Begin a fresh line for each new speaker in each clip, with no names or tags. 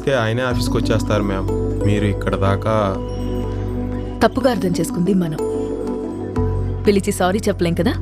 పిలిస్తే ఆయనే ఆఫీస్కి వచ్చేస్తారు మ్యామ్. మీరు ఇక్కడ దాకా
తప్పుగా అర్థం చేసుకుంది మనం. పిలిచి సారీ చెప్పలేం కదా,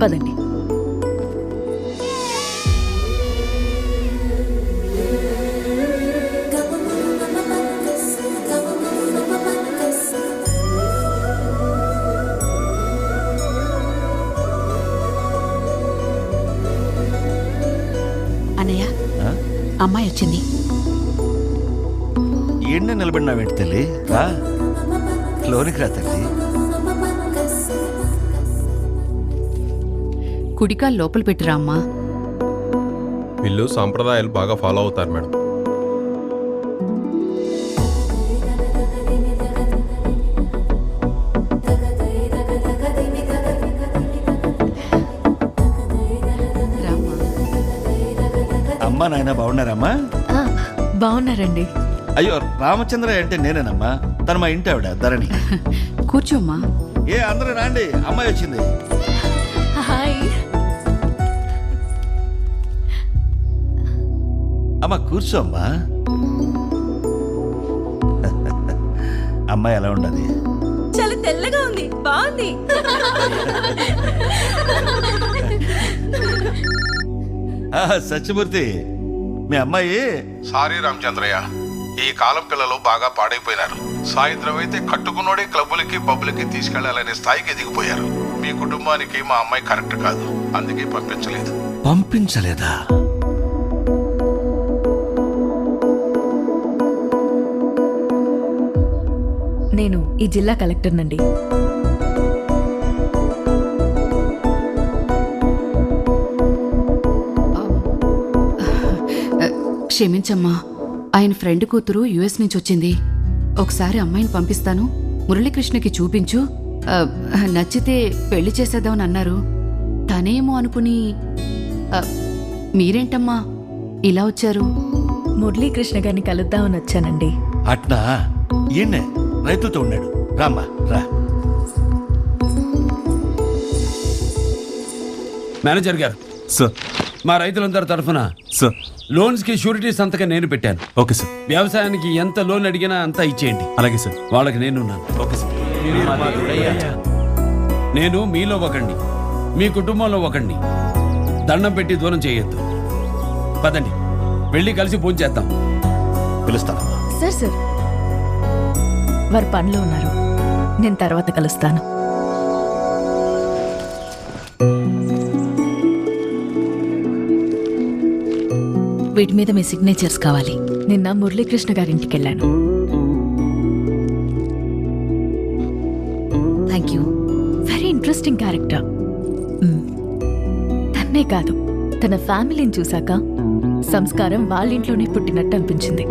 పదండి.
అన్నయ్య, అమ్మాయి వచ్చింది.
ఏంటో నిలబడినావేంటి తల్లి? రా, లోనికి రా తల్లి.
కుడికాలు లోపల పెట్టిరా అమ్మా.
వీళ్ళు సాంప్రదాయాలు బాగా ఫాలో అవుతారు మేడం.
అమ్మా నాయన బాగున్నారమ్మా?
బాగున్నారండి.
అయ్యో, రామచంద్ర అంటే నేనేనమ్మా. తను మా ఇంటి ఆవిడ ధరణి.
కూర్చోమ్మా.
ఏ అందరూ రాండి, అమ్మాయి వచ్చింది.
హాయ్.
అమ్మా కూర్చోమ్మా. అమ్మాయి ఎలా ఉండదు?
చాలా తెల్లగా ఉంది, బాగుంది.
సత్యమూర్తి, మీ అమ్మాయి.
సారీ రామచంద్రయ్య, ఈ కాలం పిల్లలు బాగా పాడైపోయినారు. సాయంత్రం అయితే కట్టుకున్నోడే క్లబ్బులకి పబ్బులకి తీసుకెళ్లాలనే స్థాయికి ఎదిగిపోయారు. మీ కుటుంబానికి మా అమ్మాయి కరెక్ట్ కాదు, అందుకే పంపించలేదు.
పంపించలేదా?
నేను ఈ జిల్లా కలెక్టర్నండి.
క్షమించమ్మా, ఆయన ఫ్రెండ్ కూతురు యుఎస్ నుంచి వచ్చింది. ఒకసారి అమ్మాయిని పంపిస్తాను, మురళీకృష్ణకి చూపించు, నచ్చితే పెళ్లి చేసేద్దామని అన్నారు. తనేమో అనుకుని. మీరేంటమ్మా ఇలా వచ్చారు?
మురళీకృష్ణ గారిని కలుద్దామని వచ్చానండి.
అట్నా? ఈయనే రైతులతో ఉన్నాడు. రామ్మా రా.
మేనేజర్ గారు,
సార్.
మా రైతులందరి తరఫున
సార్,
లోన్స్ కి షూరిటీ సంతకం నేను పెట్టాను.
Okay sir.
వ్యవసాయానికి ఎంత లోన్ అడిగినా అంతా ఇచ్చేయండి.
అలాగే సార్.
వాళ్ళకి నేనున్నాను.
Okay sir.
నేను మీలో ఒకడిని, మీ కుటుంబంలో ఒకడిని. దండం పెట్టి దూరం చేయొద్దు. పదండి, వెళ్ళి కలిసి పూజ చేద్దాం.
పిలుస్తానమ్మా.
సార్ వారు పనిలో ఉన్నారు, నేను తర్వాత కలుస్తాను.
వీటి మీద మీ సిగ్నేచర్స్ కావాలి.
నిన్న మురళీకృష్ణ గారింటికి వెళ్ళాను.
Thank you.
Very interesting character. తన్నే కాదు, తన ఫ్యామిలీని చూశాక సంస్కారం వాళ్ళింట్లోనే పుట్టినట్టు అనిపించింది.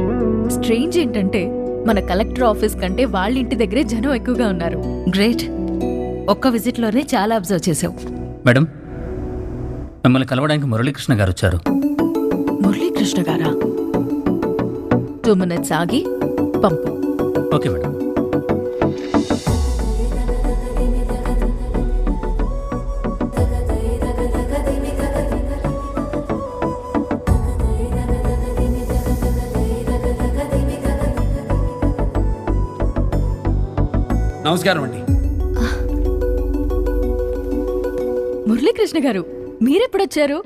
స్ట్రేంజ్ ఏంటంటే మన కలెక్టర్ ఆఫీస్ కంటే వాళ్ళింటి దగ్గరే జనం ఎక్కువగా ఉన్నారు.
గ్రేట్. ఒక్క విజిట్లోనే చాలా అబ్జర్వ్ చేసావు.
మేడం, మిమ్మల్ని కలవడానికి మురళీకృష్ణ గారు వచ్చారు.
మురళీకృష్ణ గారా? 2 minutes ఆగి పంపు.
Okay madam.
నమస్కారం అండి.
మురళీకృష్ణ గారు, మీరెప్పుడొచ్చారు?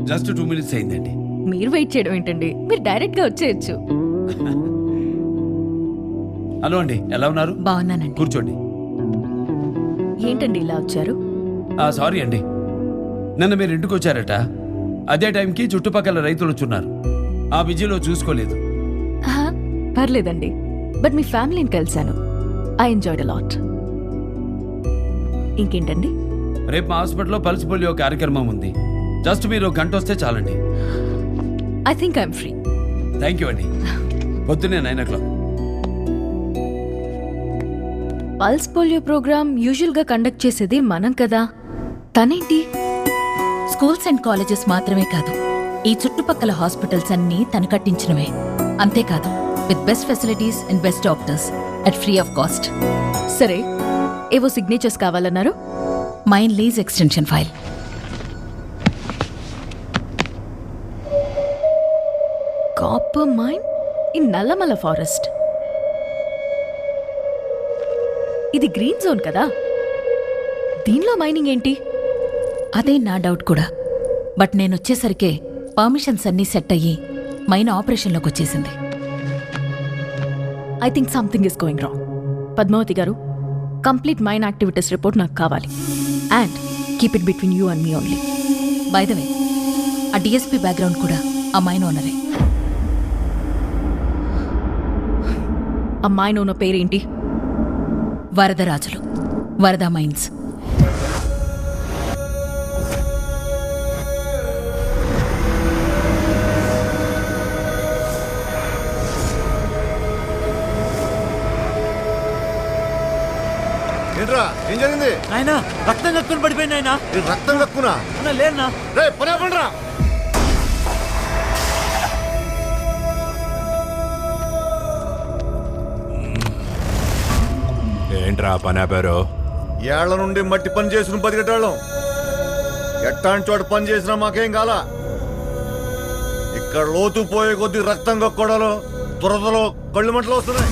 జస్ట్ 2 minutes అయిందండి.
మీరు వెయిట్ చేయడం ఏంటండి, మీరు డైరెక్ట్ గా వచ్చేయచ్చు.
హలో అండి, ఎలా ఉన్నారు?
బాగున్నానండి.
కూర్చోండి.
ఏంటండి ఇలా వచ్చారు?
సారీ అండి, నిన్న మీరు ఇంటికి వచ్చారట. అదే టైంకి చుట్టుపక్కల రైతులు వచ్చున్నారు. ఆ బిజీలో చూసుకోలేదు.
పర్లేదండి, బట్ మీ ఫ్యామిలీని కలిశాను. I enjoyed a lot. ఇంకేంటండి?
రేపు మా హాస్పిటల్లో పల్స్ పోలియో కార్యక్రమం ఉంది. జస్ట్ మీరు 1 గంట వస్తే చాలండి.
I think I'm free.
Thank you అండి. పొద్దున్నే 9 o'clock.
Pulse polio program usual గా కండక్ట్ చేసేది మనం కదా, తనేంటి?
స్కూల్స్ అండ్ కాలేజెస్ మాత్రమే కాదు, ఈ చుట్టుపక్కల హాస్పిటల్స్ అన్నీ తను కట్టించినవే. అంతేకాదు, with best facilities and best doctors at free of cost.
సరే, ఏవో సిగ్నేచర్స్ కావాలన్నారు.
Mine lease extension file.
Copper mine in Nallamala forest. ఇది గ్రీన్ జోన్ కదా, దీనిలో మైనింగ్ ఏంటి?
అదే నా డౌట్ కూడా. బట్ నేను వచ్చేసరికే పర్మిషన్స్ అన్నీ సెట్ అయ్యి మైన్ ఆపరేషన్లోకి వచ్చేసింది.
I think something is going wrong. Padmavati garu, complete mine activities report నాకు కావాలి. And keep it between you and me only.
By the way, ఆ డిఎస్పీ బ్యాక్గ్రౌండ్ కూడా ఆ మైన్ ఓనరే.
ఆ మైన్ ఓనర్ పేరేంటి?
వరదరాజులు, వరద మైన్స్.
ఏంట్రా ఏం జరిగింది?
ఆయన రక్తం కక్కుని పడిపోయింది. ఆయన
రక్తం కక్కునా?
లేనా?
రే పనే పండ్రా.
ఏంట్రా పని ఆపారు?
ఏళ్ల నుండి మట్టి పని చేసుకుని బతికేటాళ్ళం. ఎట్టాంటి చోట పని చేసినా మాకేం కాల. ఇక్కడ లోతు పోయే కొద్ది రక్తం కక్కోడాలో దురదలో కళ్ళు మంటలు వస్తున్నాయి.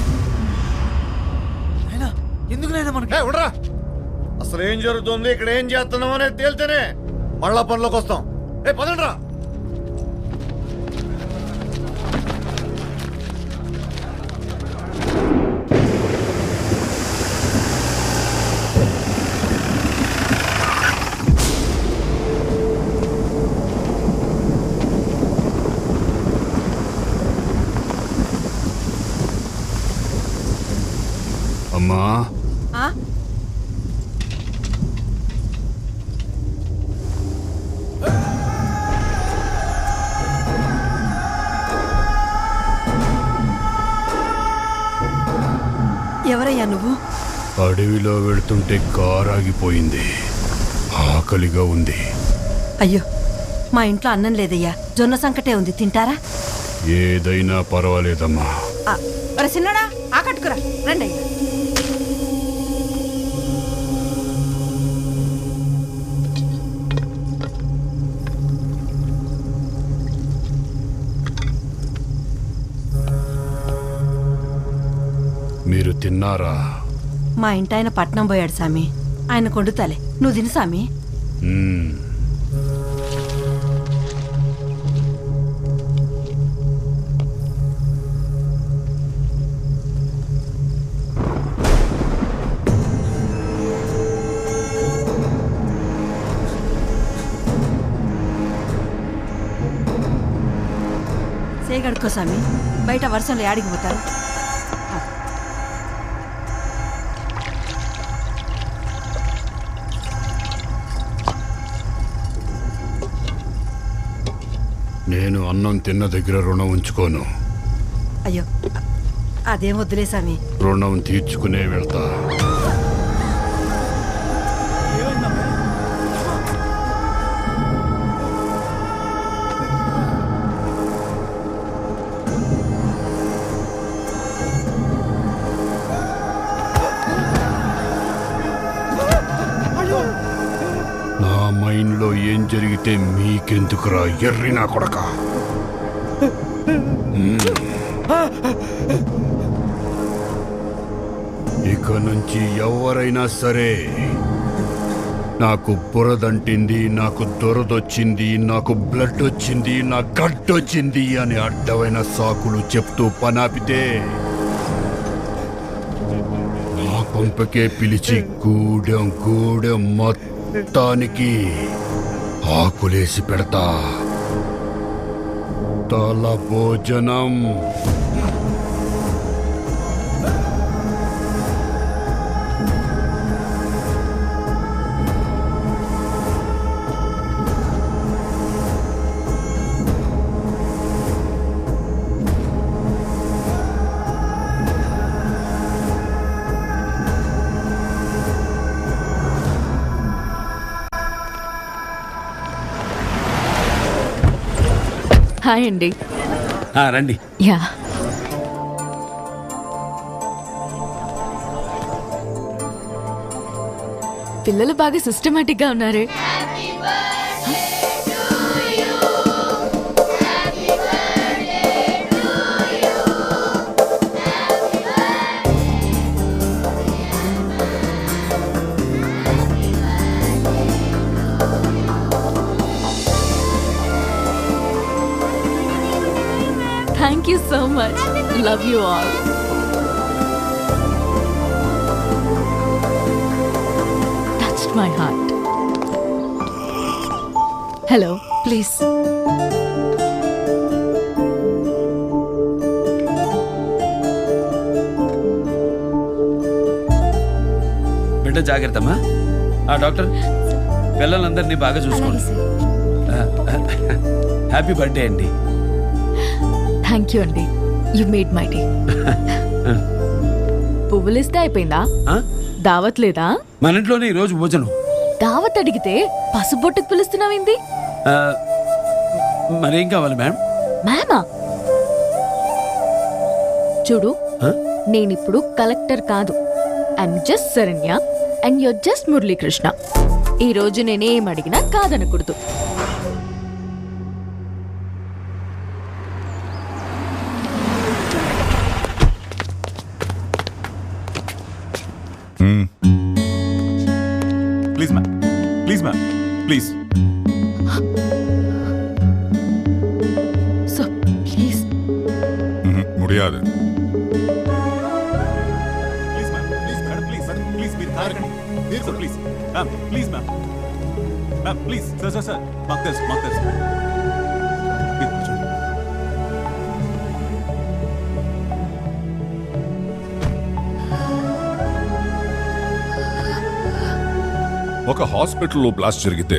ఎందుకు లేదా మనకి?
ఉండరా, అసలు ఏం జరుగుతుంది, ఇక్కడ ఏం చేస్తున్నాం అనేది తేలితేనే మళ్ళా పనిలోకి వస్తాం. పదండ్రా.
అమ్మా,
ఎవరయ్యా నువ్వు?
అడవిలో వెళ్తుంటే కారు ఆగిపోయింది. ఆకలిగా ఉంది.
అయ్యో, మా ఇంట్లో అన్నం లేదయ్యా, జొన్న సంకటే ఉంది, తింటారా?
ఏదైనా పర్వాలేదమ్మా.
సిన్నడా ఆకట్టుకురా, రండి అయ్యా.
మీరు తిన్నారా?
మా ఇంటి ఆయన పట్నం పోయాడు సామి, ఆయన కొండుతాలే, నువ్వు తిను సామి. సేగడుకో సామి, బయట వర్షంలో యాడికి పోతారు.
నేను అన్నం తిన్న దగ్గర రుణం ఉంచుకోను.
అయ్యో, అదేం వద్దులే సామి.
రుణం తీర్చుకునే వెళ్తా. నా మైండ్లో ఏం జరిగితే మీకెందుకురా ఎర్రి నా కొడక? ఇక నుంచి ఎవరైనా సరే నాకు బురదంటింది, నాకు దొరదొచ్చింది, నాకు బ్లడ్ వచ్చింది, నా గడ్డొచ్చింది అని అడ్డమైన సాకులు చెప్తూ పనాపితే నా కొంపకే పిలిచి గూడెం గూడెం మొత్తానికి ఆకులేసి పెడతా. తల భోజనం.
హాయ్ అండి.
రండి.
యా, పిల్లలు బాగా సిస్టమేటిక్ గా ఉన్నారే. Thank you so much. Love you all. Touched my heart. Hello, please.
బిడ్డ జాగ్రత్తమ్మా. ఆ డాక్టర్ పిల్లలందరినీ బాగా చూసుకోండి. హ్యాపీ బర్త్డే అండి.
థ్యాంక్ యూ అండి. You made my day. పువ్వులిస్తే అయిపోయిందా? దావత్ లేదా?
మన ఇంట్లోనే ఈరోజు భోజనం.
దావత్ అడిగితే పసుబొట్టుకు పిలుస్తున్నావేంది?
మరేం కావాలి మ్యామ్?
మ్యామా? చూడు, నేనిప్పుడు కలెక్టర్ కాదు. I'm just Saranya and you're just Muralikrishna. ఈ రోజు నేనేం అడిగినా కాదనకూడదు.
Please ma'am, please ma'am, please.
So please.
ముడియాదు. Please ma'am, please madam, please madam, please మీరు కారకండి. Sir please ma'am, please ma'am, ma'am please. Sir sir sir మాకు తెలుసు, మాకు తెలుసు. మీరు కూర్చోండి.
ఒక హాస్పిటల్లో బ్లాస్ట్ జరిగితే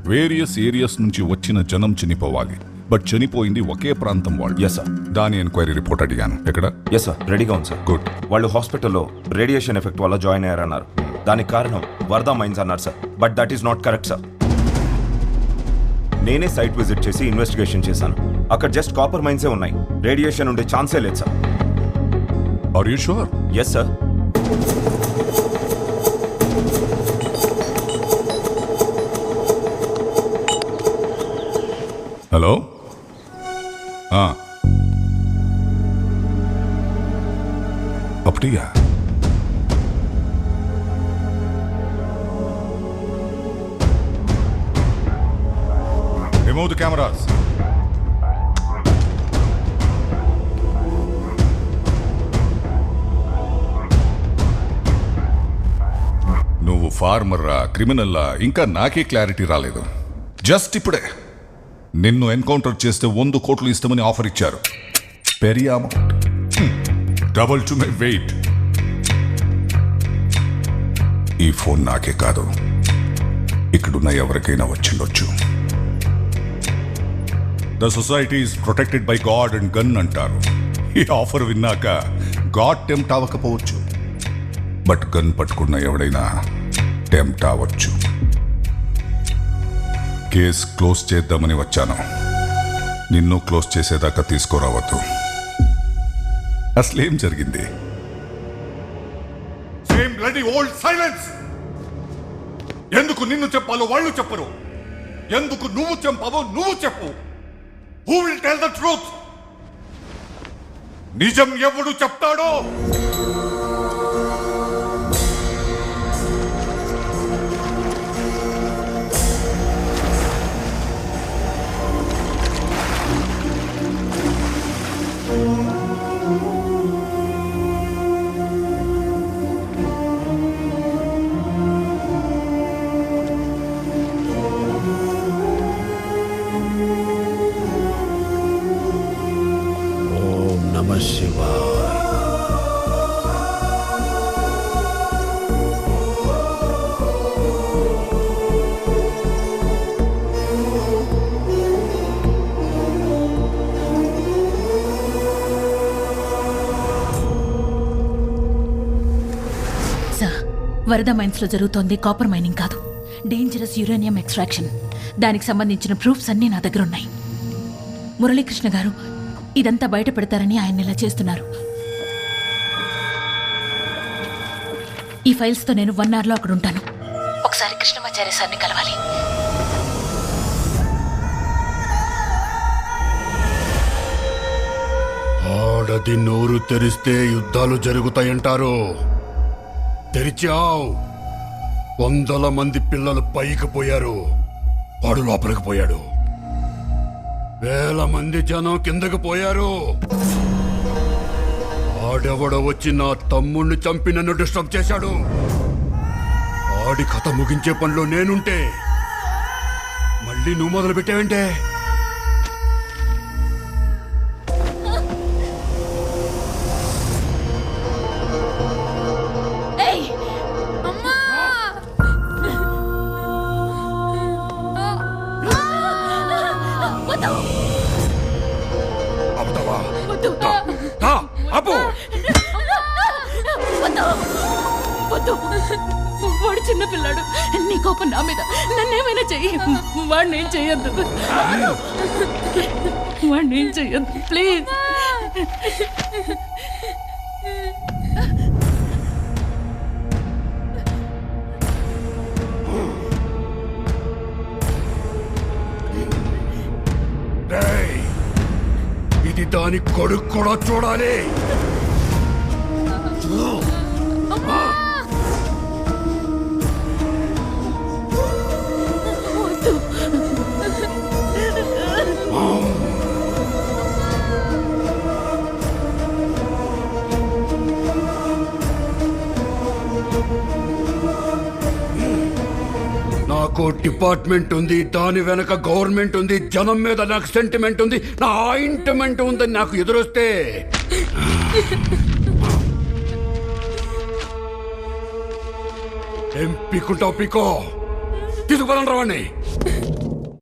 వేరియస్ ఏరియాస్ నుంచి వచ్చిన జనం చనిపోవాలి. బట్ చనిపోయింది ఒకే ప్రాంతం వాళ్ళు.
Yes sir.
దాని ఎంక్వైరీ రిపోర్ట్ అడిగాను. ఎక్కడ?
ఎస్ సార్, రెడీగా ఉంది సార్.
గుడ్.
వాళ్ళు హాస్పిటల్లో రేడియేషన్ ఎఫెక్ట్ వల్ల జాయిన్ అయ్యారన్నారు. దానికి కారణం వర్ధా మైన్స్ అన్నారు sir. But that is not correct sir. నేనే సైట్ విజిట్ చేసి ఇన్వెస్టిగేషన్ చేశాను. అక్కడ జస్ట్ కాపర్ మైన్సే ఉన్నాయి. రేడియేషన్ ఉండే ఛాన్సే లేదు sir.
Are you sure?
Yes sir.
Hello. அப்படியா? Remove the cameras. నువ్వు ఫార్మర్రా, క్రిమినల్లా, ఇంకా నాకే క్లారిటీ రాలేదు. జస్ట్ ఇప్పుడే నిన్ను ఎన్కౌంటర్ చేస్తే 100 కోట్లు ఇస్తామని ఆఫర్ ఇచ్చారు. పెరియ amount, double to my weight. ఈ ఫోన్ నాకే కాదు, ఇక్కడున్న ఎవరికైనా వచ్చిండొచ్చు. The society is protected by god and gun అంటారు. ఈ ఆఫర్ విన్నాక గాడ్ టెంప్ట్ అవ్వకపోవచ్చు, బట్ గన్ పట్టుకున్న ఎవడైనా టెంప్ట్ అవ్వచ్చు. కేస్ క్లోజ్ చేద్దామని వచ్చాను. నిన్ను క్లోజ్ చేసేదాకా తీసుకురావద్దు. అసలేం జరిగింది? Same bloody old silence. ఎందుకు నిన్ను చెప్పాలో వాళ్ళు చెప్పరు. ఎందుకు నువ్వు చెప్పావో నువ్వు చెప్పు. Who will tell the truth? నిజం ఎవడు చెప్తాడో.
ఓం నమః శివాయ.
సార్, వరద మైన్స్ లో జరుగుతోంది కాపర్ మైనింగ్ కాదు, డేంజరస్ యురేనియం ఎక్స్ట్రాక్షన్. దానికి సంబంధించిన ప్రూఫ్స్ అన్నీ నా దగ్గర ఉన్నాయి. మురళీకృష్ణ గారు ఇదంతా బయట పెడతారని ఆయన ఇలా చేస్తున్నారు. ఈ ఫైల్స్ తో నేను 1 hour లో అక్కడ ఉంటాను. ఒకసారి కృష్ణమాచార్య సార్ని కలవాలి.
ఆడది నోరు తెరిస్తే యుద్ధాలు జరుగుతాయంటారు. తెరిచావు. 100 మంది పిల్లలు పైకి పోయారు. వాడు లోపలికి పోయాడు. వేల మంది జనం కిందకు పోయారు. ఆడెవడో వచ్చి నా తమ్ముణ్ణి చంపి నన్ను డిస్టర్బ్ చేశాడు. ఆడి కథ ముగించే పనిలో నేనుంటే మళ్ళీ నువ్వు మొదలు పెట్టావంటే
వాడు చిన్నపిల్లాడు. నీ కోపం నా మీద. నన్నేమైనా చెయ్యి. వాడినేం చెయ్యొద్దు. వాడినేం చెయ్యొద్దు ప్లీజ్.
ఇది దాని కొడుకు కూడా చూడాలి. నాకు డిపార్ట్మెంట్ ఉంది, దాని వెనక గవర్నమెంట్ ఉంది, జనం మీద నాకు సెంటిమెంట్ ఉంది, నా ఆయింట్మెంట్ ఉందని నాకు ఎదురొస్తే ఏం పీకుంటావు పీకో. తీసుకుపోదండి రావండి.